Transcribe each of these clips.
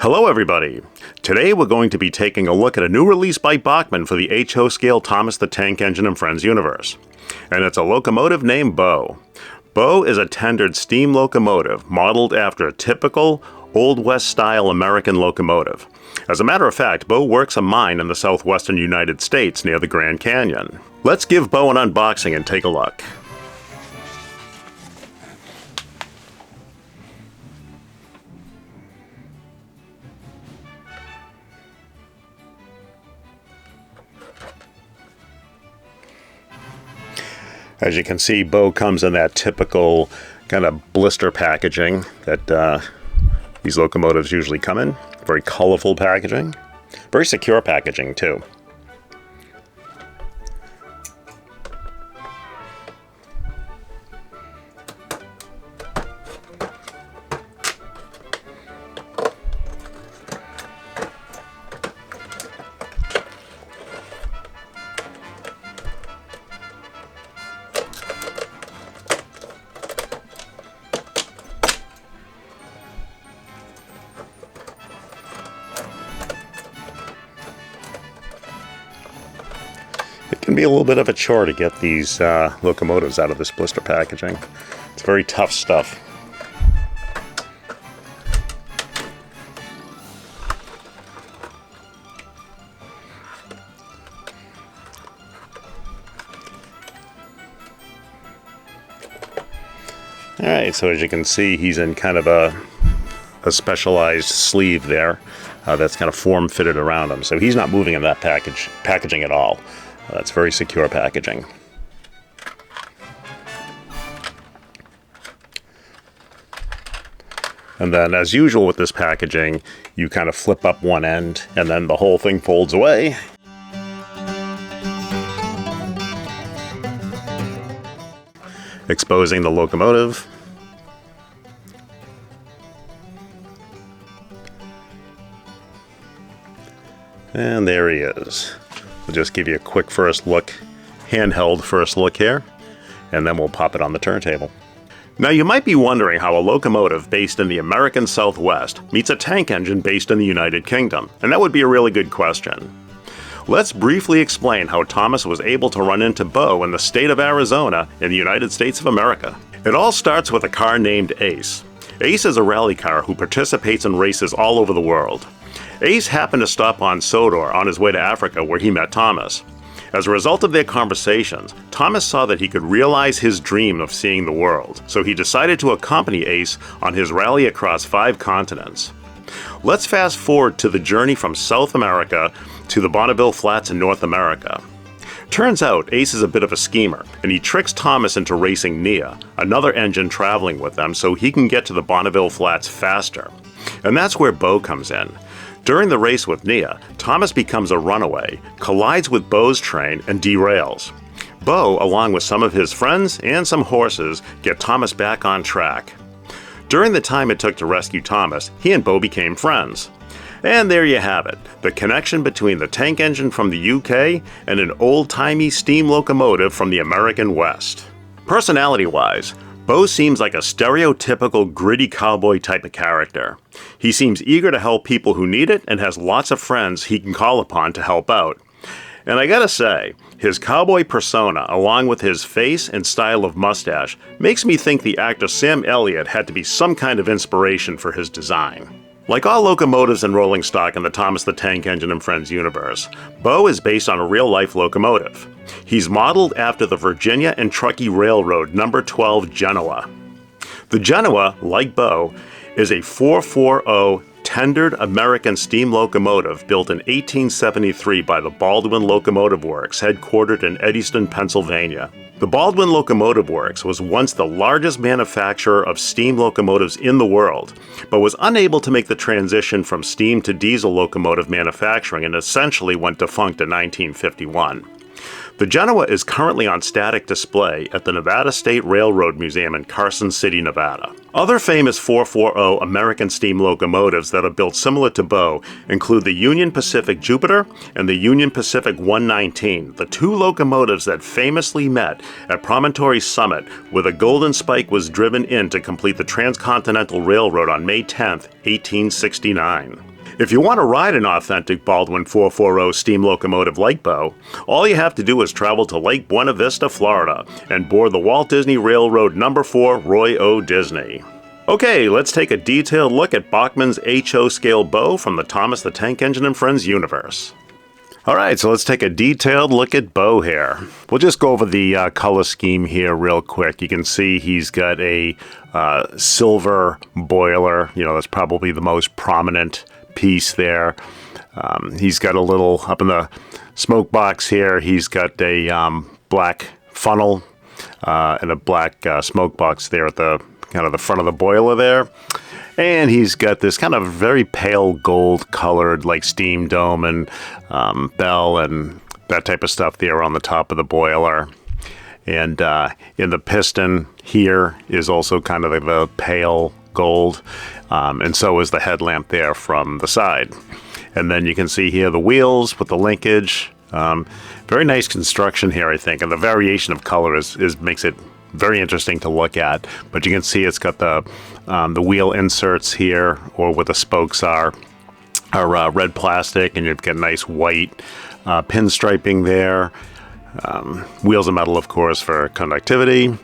Hello everybody! Today we're going to be taking a look at a new release by Bachmann for the HO scale Thomas the Tank Engine and Friends universe. And it's a locomotive named Beau. Beau is a tendered steam locomotive modeled after a typical Old West style American locomotive. As a matter of fact, Beau works a mine in the southwestern United States near the Grand Canyon. Let's give Beau an unboxing and take a look. As you can see, Beau comes in that typical kind of blister packaging that these locomotives usually come in. Very colorful packaging. Very secure packaging, too. It can be a little bit of a chore to get these locomotives out of this blister packaging. It's very tough stuff. Alright, so as you can see, he's in kind of a specialized sleeve there that's kind of form-fitted around him. So he's not moving in that packaging at all. That's very secure packaging. And then, as usual with this packaging, you kind of flip up one end, and then the whole thing folds away. Exposing the locomotive. And there he is. We'll just give you a quick first look, handheld first look here, and then we'll pop it on the turntable. Now you might be wondering how a locomotive based in the American Southwest meets a tank engine based in the United Kingdom, and that would be a really good question. Let's briefly explain how Thomas was able to run into Beau in the state of Arizona in the United States of America. It all starts with a car named Ace. Ace is a rally car who participates in races all over the world. Ace happened to stop on Sodor on his way to Africa where he met Thomas. As a result of their conversations, Thomas saw that he could realize his dream of seeing the world, so he decided to accompany Ace on his rally across 5 continents. Let's fast forward to the journey from South America to the Bonneville Flats in North America. Turns out Ace is a bit of a schemer, and he tricks Thomas into racing Nia, another engine traveling with them, so he can get to the Bonneville Flats faster. And that's where Beau comes in. During the race with Nia, Thomas becomes a runaway, collides with Beau's train, and derails. Beau, along with some of his friends and some horses, get Thomas back on track. During the time it took to rescue Thomas, he and Beau became friends. And there you have it, the connection between the tank engine from the UK and an old-timey steam locomotive from the American West. Personality-wise, Beau seems like a stereotypical gritty cowboy type of character. He seems eager to help people who need it and has lots of friends he can call upon to help out. And I gotta say, his cowboy persona, along with his face and style of mustache, makes me think the actor Sam Elliott had to be some kind of inspiration for his design. Like all locomotives and rolling stock in the Thomas the Tank Engine and Friends universe, Beau is based on a real-life locomotive. He's modeled after the Virginia and Truckee Railroad No. 12 Genoa. The Genoa, like Beau, is a 440 tendered American steam locomotive built in 1873 by the Baldwin Locomotive Works, headquartered in Eddystone, Pennsylvania. The Baldwin Locomotive Works was once the largest manufacturer of steam locomotives in the world, but was unable to make the transition from steam to diesel locomotive manufacturing and essentially went defunct in 1951. The Genoa is currently on static display at the Nevada State Railroad Museum in Carson City, Nevada. Other famous 440 American steam locomotives that are built similar to Beau include the Union Pacific Jupiter and the Union Pacific 119, the two locomotives that famously met at Promontory Summit, where the Golden Spike was driven in to complete the Transcontinental Railroad on May 10, 1869. If you want to ride an authentic Baldwin 440 steam locomotive like Beau, all you have to do is travel to Lake Buena Vista, Florida, and board the Walt Disney Railroad No. 4 Roy O. Disney. Okay, let's take a detailed look at Bachmann's HO scale Beau from the Thomas the Tank Engine and Friends universe. Alright, so let's take a detailed look at Beau here. We'll just go over the color scheme here real quick. You can see he's got a silver boiler. You know, that's probably the most prominent piece there. He's got a little, up in the smoke box here, he's got a black funnel and a black smoke box there at the kind of the front of the boiler there. And he's got this kind of very pale gold colored like steam dome and bell and that type of stuff there on the top of the boiler. And in the piston here is also kind of the pale gold. And so is the headlamp there from the side. And then you can see here the wheels with the linkage. Very nice construction here, I think. And the variation of color makes it very interesting to look at, but you can see it's got the wheel inserts here, or where the spokes are red plastic, and you've got nice white pinstriping there. Wheels of metal, of course, for conductivity,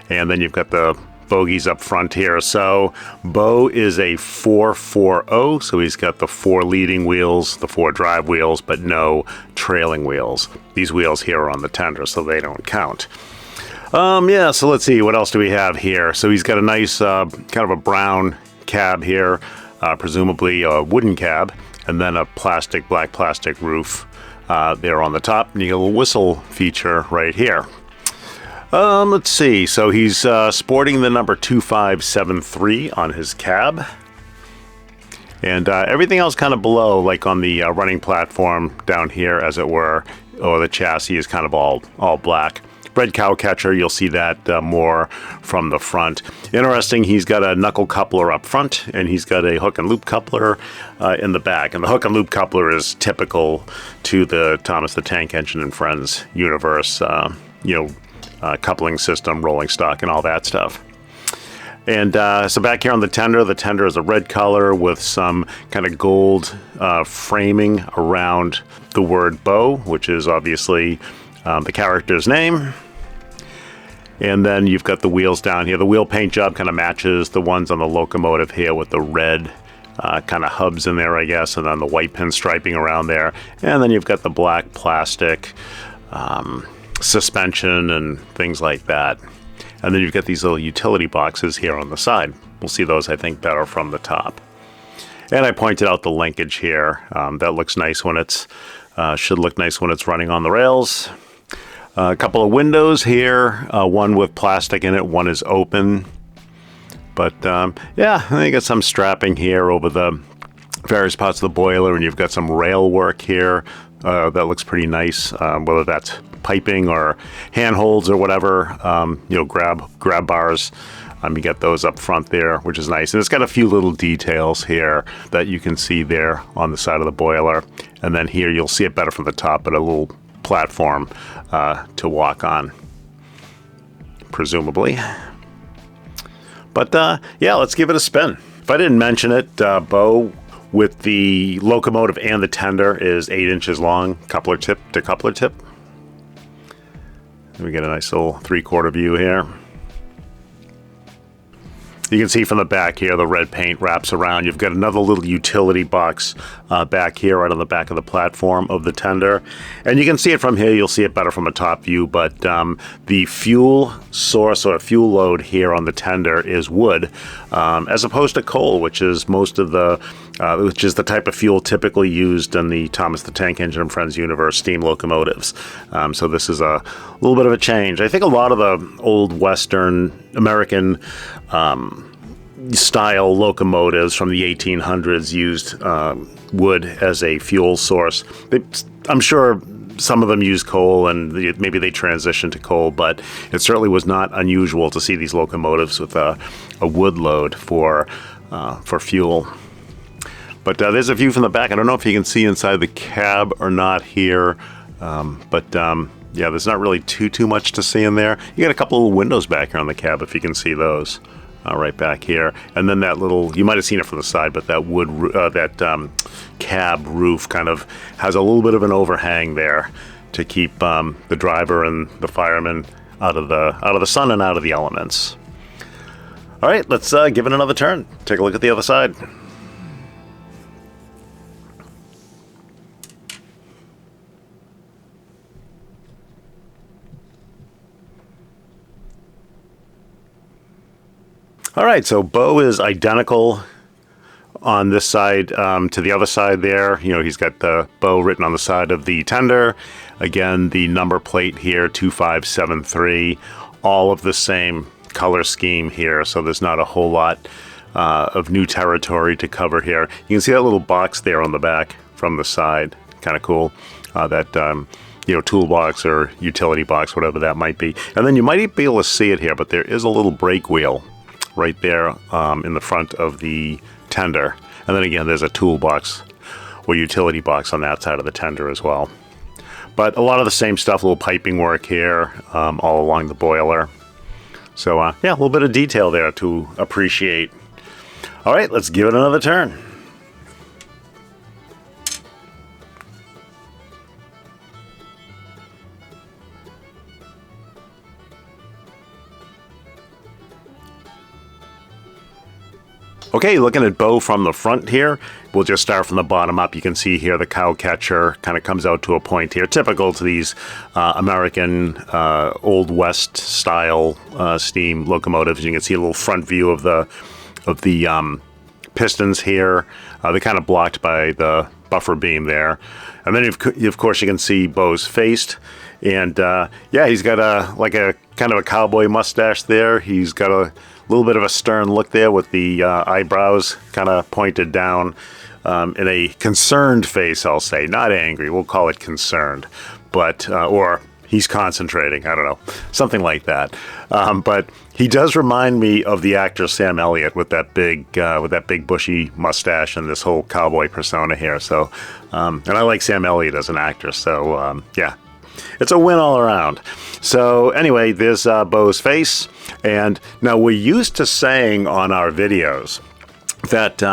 and then you've got the bogies up front here. So Beau is a 440, so he's got the 4 leading wheels, the 4 drive wheels, but no trailing wheels. These wheels here are on the tender, so they don't count. Yeah, so let's see, what else do we have here? So he's got a nice kind of a brown cab here, presumably a wooden cab, and then a black plastic roof there on the top, and you get a little whistle feature right here. Let's see, so he's sporting the number 2573 on his cab, and everything else kind of below, like on the running platform down here, as it were, or the chassis is kind of all black. Red cow catcher, you'll see that more from the front. Interesting, he's got a knuckle coupler up front, and he's got a hook and loop coupler in the back. And the hook and loop coupler is typical to the Thomas the Tank Engine and Friends universe, coupling system, rolling stock, and all that stuff. And so back here on the tender is a red color with some kind of gold framing around the word Beau, which is obviously the character's name. And then you've got the wheels down here. The wheel paint job kind of matches the ones on the locomotive here with the red kind of hubs in there, I guess, and then the white pinstriping around there. And then you've got the black plastic suspension and things like that. And then you've got these little utility boxes here on the side. We'll see those, I think, better from the top. And I pointed out the linkage here. That looks nice when it's, should look nice when it's running on the rails. A couple of windows here, one with plastic in it, one is open. But yeah, I got some strapping here over the various parts of the boiler, and you've got some rail work here that looks pretty nice, whether that's piping or handholds or whatever, grab bars. You get those up front there, which is nice. And it's got a few little details here that you can see there on the side of the boiler. And then here you'll see it better from the top, but a little platform to walk on, presumably. But yeah, let's give it a spin. If I didn't mention it, Beau with the locomotive and the tender is 8 inches long, coupler tip to coupler tip. We get a nice little 3/4 view here. You can see from the back here, the red paint wraps around. You've got another little utility box back here, right on the back of the platform of the tender. And you can see it from here. You'll see it better from a top view, but the fuel source or fuel load here on the tender is wood, as opposed to coal, which is which is the type of fuel typically used in the Thomas the Tank Engine and Friends universe steam locomotives. So this is a little bit of a change. I think a lot of the old Western American style locomotives from the 1800s used wood as a fuel source. I'm sure some of them use coal, and maybe they transitioned to coal, but it certainly was not unusual to see these locomotives with a wood load for fuel. But there's a view from the back. I don't know if you can see inside the cab or not here, yeah, there's not really too much to see in there. You got a couple of windows back here on the cab if you can see those. right back here. And then that little, you might have seen it from the side, but that wood, cab roof kind of has a little bit of an overhang there to keep the driver and the fireman out of the sun and out of the elements. All right, let's give it another turn. Take a look at the other side. All right, so Beau is identical on this side to the other side there. You know, he's got the Beau written on the side of the tender. Again, the number plate here, 2573, all of the same color scheme here, so there's not a whole lot of new territory to cover here. You can see that little box there on the back from the side, kind of cool. You know, toolbox or utility box, whatever that might be. And then you might be able to see it here, but there is a little brake wheel right there in the front of the tender. And then again, there's a toolbox or utility box on that side of the tender as well. But a lot of the same stuff, little piping work here all along the boiler. So yeah, a little bit of detail there to appreciate. All right, let's give it another turn. Okay, looking at Beau from the front here, we'll just start from the bottom up. You can see here the cow catcher kind of comes out to a point here, typical to these American Old West style steam locomotives. You can see a little front view of the pistons here. They're kind of blocked by the buffer beam there. And then of course you can see Beau's face. And yeah, he's got a kind of a cowboy mustache there. He's got a little bit of a stern look there with the eyebrows kind of pointed down in a concerned face, I'll say. Not angry, we'll call it concerned. But, or he's concentrating, I don't know, something like that. But he does remind me of the actor Sam Elliott with that big bushy mustache and this whole cowboy persona here. So, and I like Sam Elliott as an actor, so yeah. It's a win all around. So anyway, there's Beau's face. And now we're used to saying on our videos that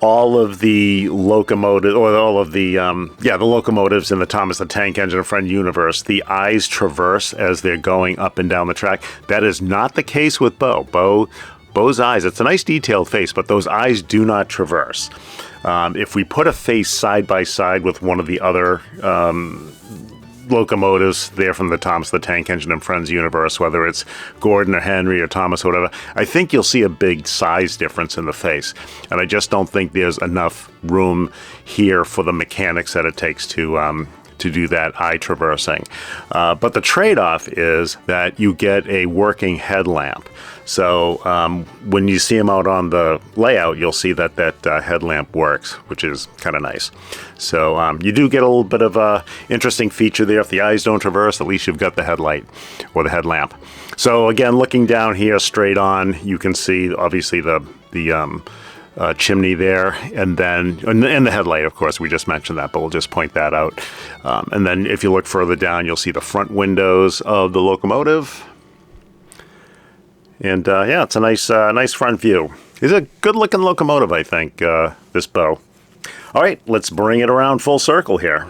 all of the locomotive, or all of the the locomotives in the Thomas the Tank Engine and Friend universe, the eyes traverse as they're going up and down the track. That is not the case with Beau. Beau's eyes, it's a nice detailed face, but those eyes do not traverse. If we put a face side by side with one of the other locomotives there from the Thomas the Tank Engine and Friends universe, whether it's Gordon or Henry or Thomas or whatever, I think you'll see a big size difference in the face. And I just don't think there's enough room here for the mechanics that it takes to do that eye traversing. But the trade-off is that you get a working headlamp. So when you see them out on the layout, you'll see that headlamp works, which is kind of nice. So you do get a little bit of a interesting feature there. If the eyes don't traverse, at least you've got the headlight or the headlamp. So again, looking down here straight on, you can see obviously the chimney there, and then and the headlight, of course, we just mentioned that, but we'll just point that out. And then if you look further down, you'll see the front windows of the locomotive. And yeah, it's a nice front view. It's a good-looking locomotive, I think, this Beau. All right, let's bring it around full circle here.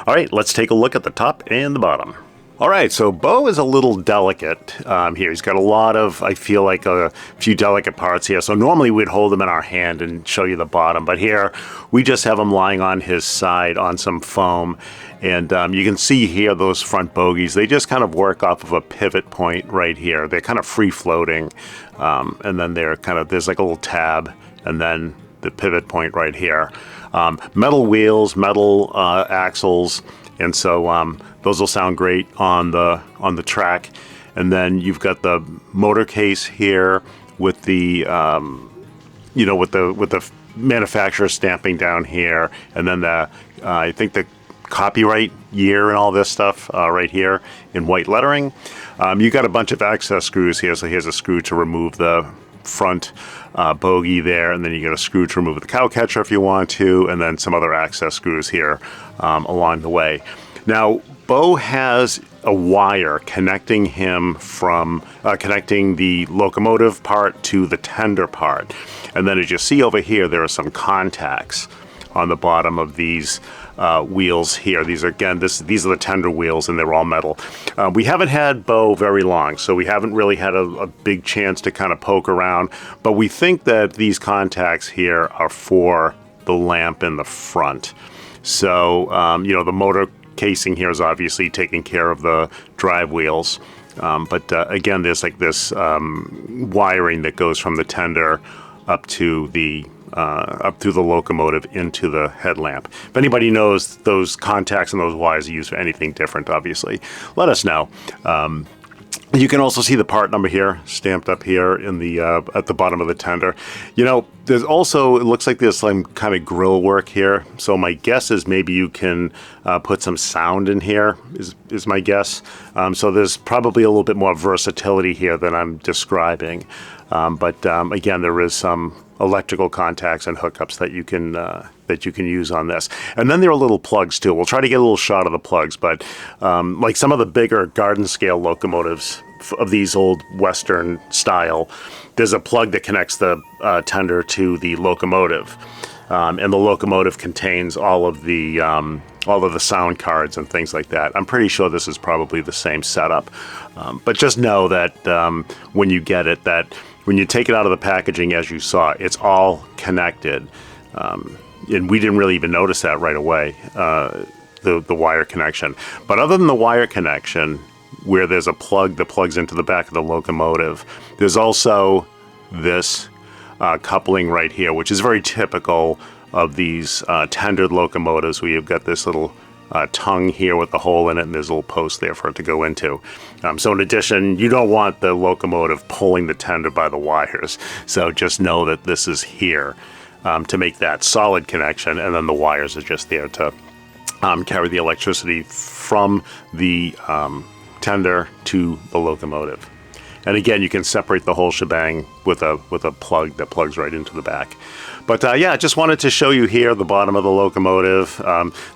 All right, let's take a look at the top and the bottom. All right, so Beau is a little delicate here. He's got a lot of, I feel like, a few delicate parts here. So normally we'd hold him in our hand and show you the bottom, but here we just have him lying on his side on some foam. And you can see here those front bogies, they just kind of work off of a pivot point right here. They're kind of free floating, and then they're kind of, there's like a little tab, and then the pivot point right here. Metal wheels, metal axles, and so those will sound great on the track. And then you've got the motor case here with the with the manufacturer stamping down here, and then the I think the copyright year and all this stuff right here in white lettering. You got a bunch of access screws here. So here's a screw to remove the front bogie there, and then you get a screw to remove the cow catcher if you want to, and then some other access screws here along the way. Now, Beau has a wire connecting him from connecting the locomotive part to the tender part, and then as you see over here, there are some contacts on the bottom of these wheels here. These are, again, these are the tender wheels, and they're all metal. We haven't had Beau very long, so we haven't really had a big chance to kind of poke around, but we think that these contacts here are for the lamp in the front. So, you know, the motor casing here is obviously taking care of the drive wheels. But again, there's like this wiring that goes from the tender up to the up through the locomotive into the headlamp. If anybody knows those contacts and those wires are used for anything different, obviously, let us know. You can also see the part number here, stamped up here in the at the bottom of the tender. You know, there's also, it looks like there's some kind of grill work here. So my guess is maybe you can put some sound in here, is my guess. So there's probably a little bit more versatility here than I'm describing. But again, there is some electrical contacts and hookups that you can use on this. And then there are little plugs too. We'll try to get a little shot of the plugs, but like some of the bigger garden scale locomotives of these old Western style, there's a plug that connects the tender to the locomotive. And the locomotive contains all of the sound cards and things like that. I'm pretty sure this is probably the same setup. But just know that when you get it, that when you take it out of the packaging, as you saw, it's all connected. And we didn't really even notice that right away, the wire connection. But other than the wire connection, where there's a plug that plugs into the back of the locomotive, there's also this coupling right here, which is very typical of these tendered locomotives, where you've got this little tongue here with the hole in it, and there's a little post there for it to go into. So in addition, you don't want the locomotive pulling the tender by the wires. So just know that this is here to make that solid connection, and then the wires are just there to carry the electricity from the tender to the locomotive. And again, you can separate the whole shebang with a plug that plugs right into the back. But yeah, just wanted to show you here the bottom of the locomotive.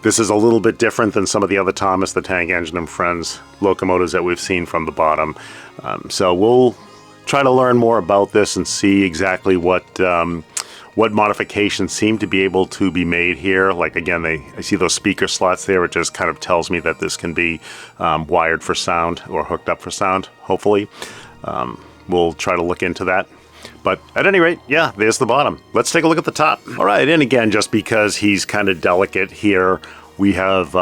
This is a little bit different than some of the other Thomas the Tank Engine and Friends locomotives that we've seen from the bottom. So we'll try to learn more about this and see exactly what modifications seem to be able to be made here. Like again, I see those speaker slots there. It just kind of tells me that this can be wired for sound or hooked up for sound, hopefully. We'll try to look into that. But at any rate, yeah, there's the bottom. Let's take a look at the top. All right, and again, just because he's kind of delicate here, we have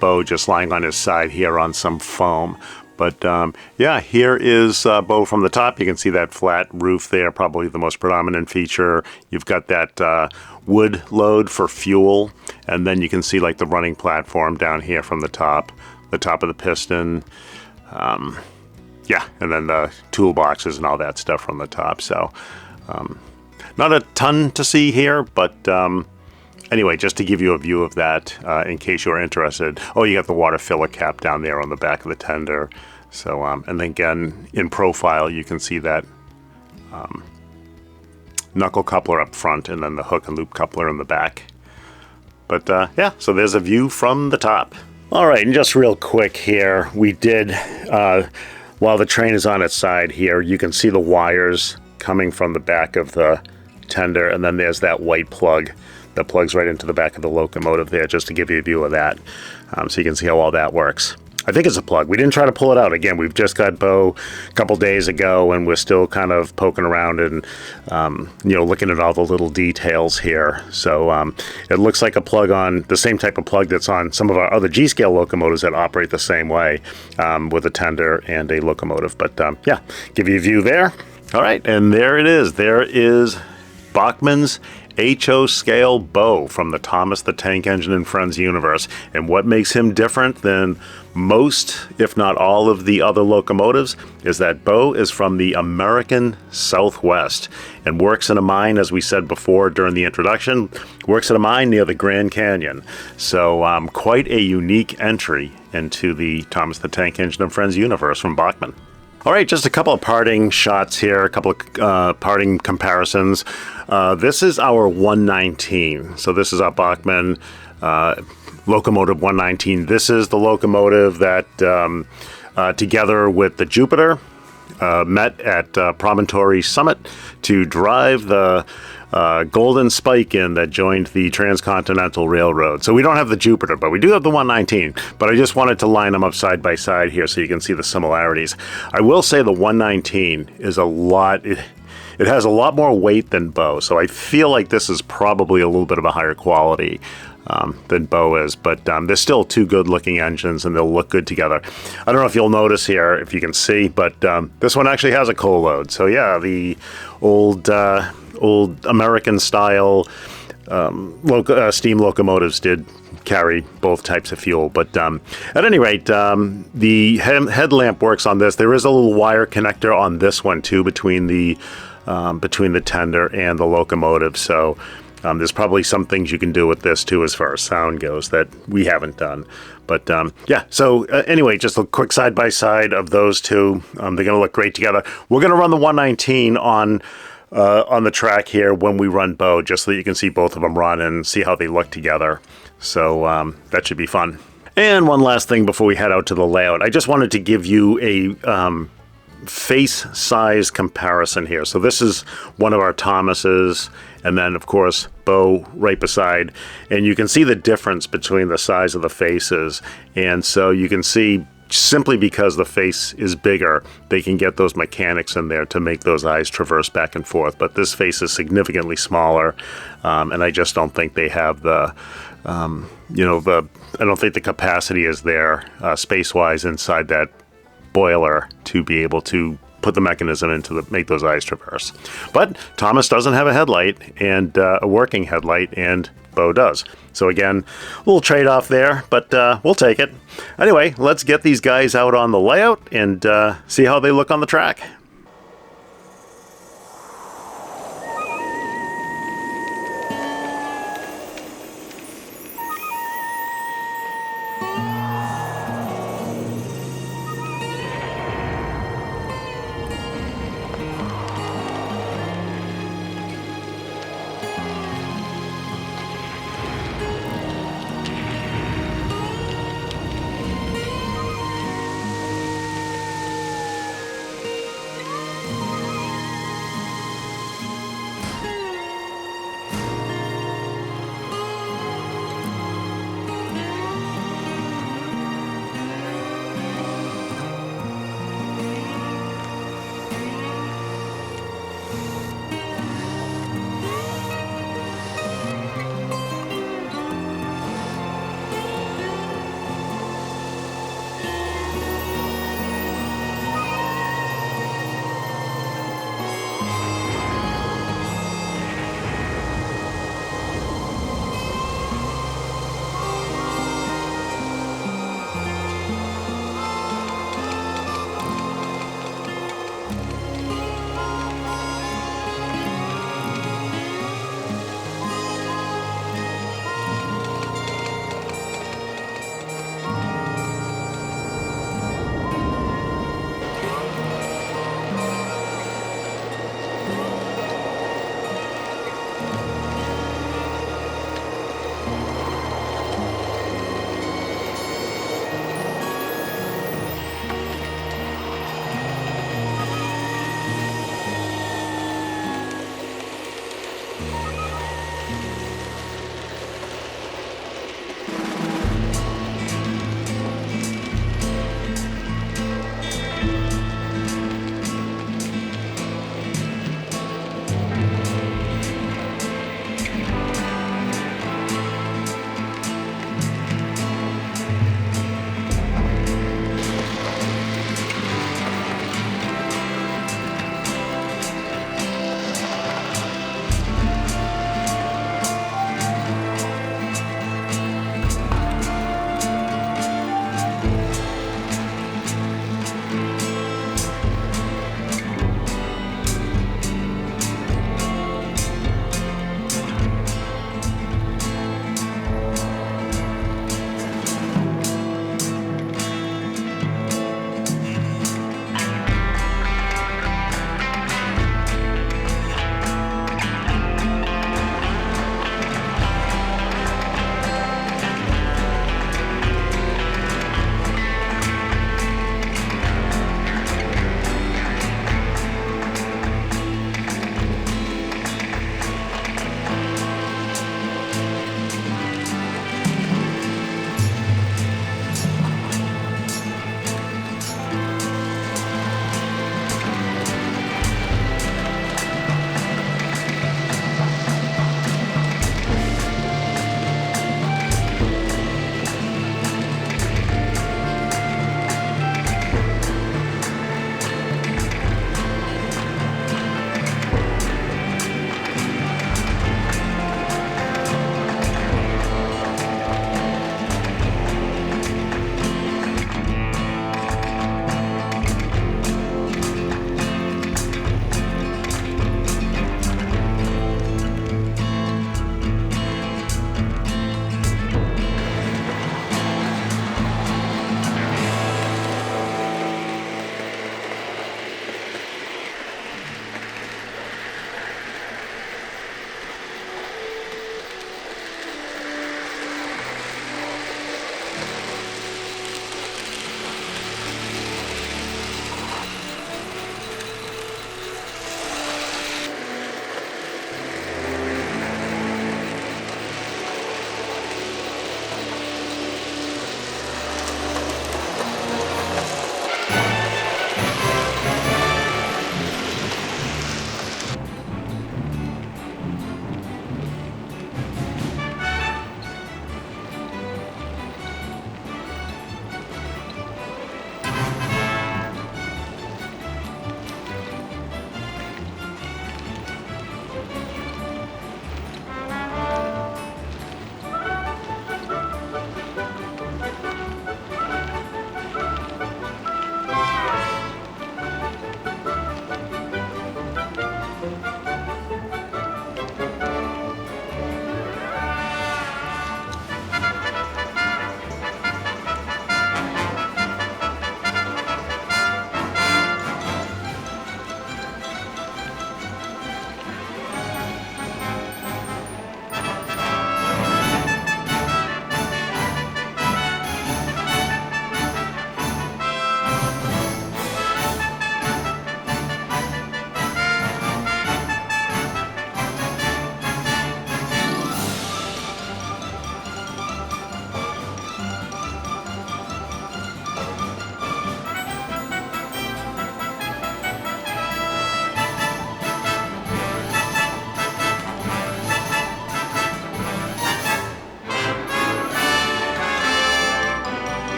Beau just lying on his side here on some foam. But yeah, here is Beau from the top. You can see that flat roof there, probably the most predominant feature. You've got that wood load for fuel, and then you can see like the running platform down here from the top of the piston. Yeah, and then the toolboxes and all that stuff from the top. So not a ton to see here, but anyway, just to give you a view of that in case you're interested. Oh, you got the water filler cap down there on the back of the tender. So, and then again, in profile, you can see that knuckle coupler up front, and then the hook and loop coupler in the back. But yeah, so there's a view from the top. All right, and just real quick here, we did, while the train is on its side here, you can see the wires coming from the back of the tender, and then there's that white plug that plugs right into the back of the locomotive there, just to give you a view of that, so you can see how all that works. I think it's a plug. We didn't try to pull it out. Again, we've just got Beau a couple days ago, and we're still kind of poking around and, you know, looking at all the little details here. So it looks like a plug on the same type of plug that's on some of our other G-scale locomotives that operate the same way with a tender and a locomotive. But yeah, give you a view there. All right, and there it is. There is Bachmann's HO scale Beau from the Thomas the Tank Engine and Friends universe. And what makes him different than most, if not all, of the other locomotives is that Beau is from the American Southwest and works in a mine, as we said before during the introduction, works in a mine near the Grand Canyon. So quite a unique entry into the Thomas the Tank Engine and Friends universe from Bachmann. All right, just a couple of parting shots here, a couple of parting comparisons. This is our 119. So this is our Bachmann locomotive 119. This is the locomotive that, together with the Jupiter, met at Promontory Summit to drive the Golden Spike in that joined the Transcontinental Railroad. So we don't have the Jupiter, but we do have the 119. But I just wanted to line them up side by side here so you can see the similarities. I will say the 119 is a lot... It has a lot more weight than Beau, so I feel like this is probably a little bit of a higher quality than Beau is, but they're still two good-looking engines, and they'll look good together. I don't know if you'll notice here, if you can see, but this one actually has a coal load. So yeah, the old American-style steam locomotives did carry both types of fuel. But at any rate, the headlamp works on this. There is a little wire connector on this one too between the tender and the locomotive. So there's probably some things you can do with this too as far as sound goes that we haven't done. But yeah, so anyway, just a quick side-by-side of those two. They're going to look great together. We're going to run the 119 on the track here when we run Beau, just so that you can see both of them run and see how they look together. So that should be fun. And one last thing before we head out to the layout. I just wanted to give you a face size comparison here. So this is one of our Thomases, and then of course Beau right beside, and you can see the difference between the size of the faces. And so you can see, simply because the face is bigger, they can get those mechanics in there to make those eyes traverse back and forth. But this face is significantly smaller, and I just don't think they have the I don't think the capacity is there space-wise inside that boiler to be able to put the mechanism into make those eyes traverse. But Thomas doesn't have a headlight, and a working headlight, and Beau does. So again, a little trade-off there, but we'll take it. Anyway, let's get these guys out on the layout and see how they look on the track.